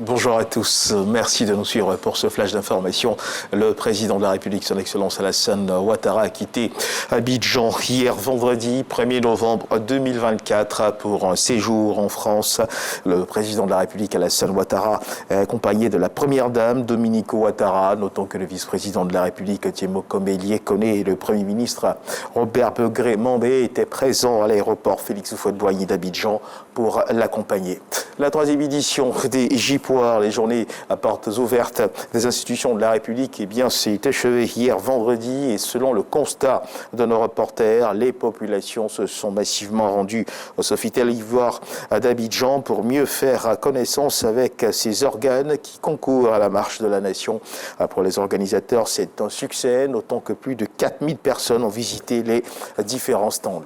Bonjour à tous, merci de nous suivre pour ce flash d'information. Le président de la République, son Excellence Alassane Ouattara, a quitté Abidjan hier vendredi 1er novembre 2024 pour un séjour en France. Le président de la République, Alassane Ouattara, est accompagné de la première dame, Dominique Ouattara. Notons que le vice-président de la République, Thiemo Kome-Liekone, et le premier ministre Robert Begré-Mandé étaient présents à l'aéroport Félix Houphouët-Boigny d'Abidjan pour l'accompagner. La troisième édition des JPOIR, les journées à portes ouvertes des institutions de la République, s'est achevée hier vendredi et selon le constat de nos reporters, les populations se sont massivement rendues au Sofitel Ivoire d'Abidjan pour mieux faire connaissance avec ces organes qui concourent à la marche de la nation. Pour les organisateurs, c'est un succès, notons que plus de 4000 personnes ont visité les différents stands.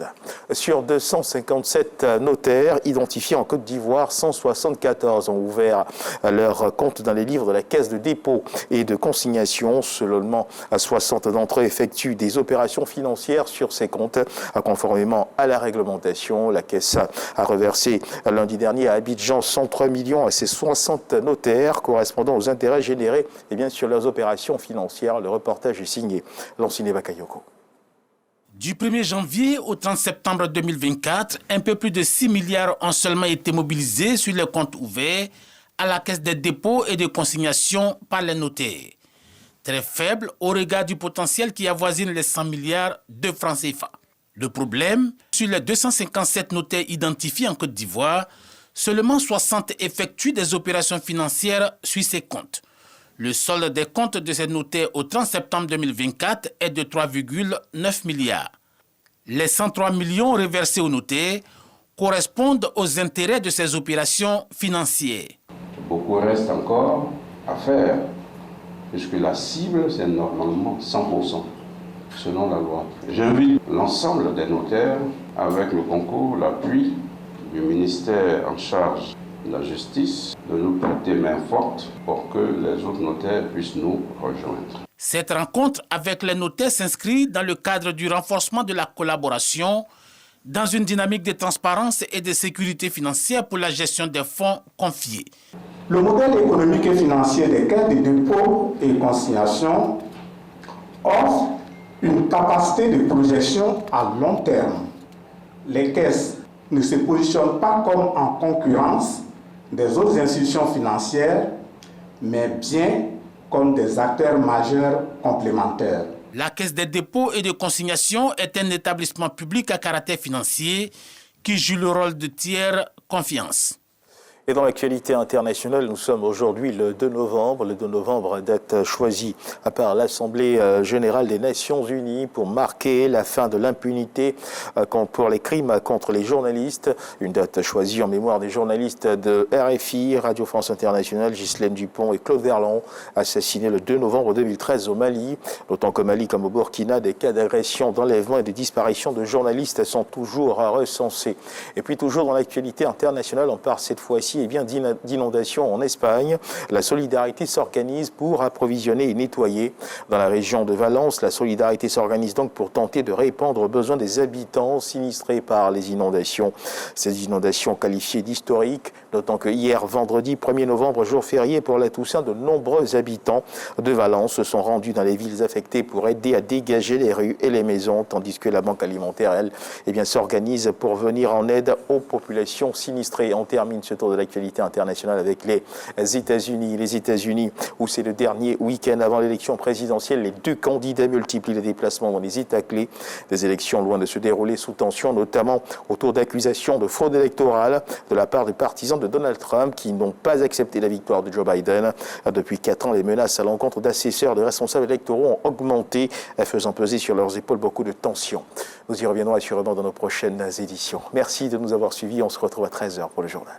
Sur 257 notaires identifiés en Côte d'Ivoire, 174 ont ouvert leur compte dans les livres de la Caisse de dépôt et de consignation. Seulement 60 d'entre eux effectuent des opérations financières sur ces comptes, conformément à la réglementation. La Caisse a reversé lundi dernier à Abidjan 103 millions à ses 60 notaires correspondant aux intérêts générés sur leurs opérations financières. Le reportage est signé Lanciné Bakayoko. Du 1er janvier au 30 septembre 2024, un peu plus de 6 milliards ont seulement été mobilisés sur les comptes ouverts à la Caisse des dépôts et de consignation par les notaires. Très faible au regard du potentiel qui avoisine les 100 milliards de francs CFA. Le problème, sur les 257 notaires identifiés en Côte d'Ivoire, seulement 60 effectuent des opérations financières sur ces comptes. Le solde des comptes de ces notaires au 30 septembre 2024 est de 3,9 milliards. Les 103 millions reversés aux notaires correspondent aux intérêts de ces opérations financières. Beaucoup reste encore à faire, puisque la cible, c'est normalement 100%, selon la loi. J'invite l'ensemble des notaires, avec le concours, l'appui du ministère en charge de la justice, de nous prêter main forte pour que les autres notaires puissent nous rejoindre. Cette rencontre avec les notaires s'inscrit dans le cadre du renforcement de la collaboration dans une dynamique de transparence et de sécurité financière pour la gestion des fonds confiés. Le modèle économique et financier des caisses de dépôt et consignation offre une capacité de projection à long terme. Les caisses ne se positionnent pas comme en concurrence des autres institutions financières, mais bien comme des acteurs majeurs complémentaires. La Caisse des dépôts et de consignation est un établissement public à caractère financier qui joue le rôle de tiers confiance. Et dans l'actualité internationale, nous sommes aujourd'hui le 2 novembre. Le 2 novembre, date choisie par l'Assemblée générale des Nations unies pour marquer la fin de l'impunité pour les crimes contre les journalistes. Une date choisie en mémoire des journalistes de RFI, Radio France Internationale, Ghislaine Dupont et Claude Verlon, assassinés le 2 novembre 2013 au Mali. D'autant qu'au Mali comme au Burkina, des cas d'agression, d'enlèvement et de disparition de journalistes sont toujours recensés. Et puis toujours dans l'actualité internationale, on part cette fois-ci d'inondations en Espagne. La solidarité s'organise pour approvisionner et nettoyer. Dans la région de Valence, la solidarité s'organise donc pour tenter de répondre aux besoins des habitants sinistrés par les inondations. Ces inondations qualifiées d'historiques, d'autant que hier, vendredi 1er novembre, jour férié pour la Toussaint, de nombreux habitants de Valence se sont rendus dans les villes affectées pour aider à dégager les rues et les maisons, tandis que la Banque alimentaire, elle, s'organise pour venir en aide aux populations sinistrées. On termine ce tour de l'actualité internationale avec les États-Unis. Les États-Unis, où c'est le dernier week-end avant l'élection présidentielle, les deux candidats multiplient les déplacements dans les États clés. Des élections loin de se dérouler sous tension, notamment autour d'accusations de fraude électorale de la part des partisans de Donald Trump qui n'ont pas accepté la victoire de Joe Biden. Depuis 4 ans, les menaces à l'encontre d'assesseurs de responsables électoraux ont augmenté, faisant peser sur leurs épaules beaucoup de tensions. Nous y reviendrons assurément dans nos prochaines éditions. Merci de nous avoir suivis. On se retrouve à 13h pour le journal.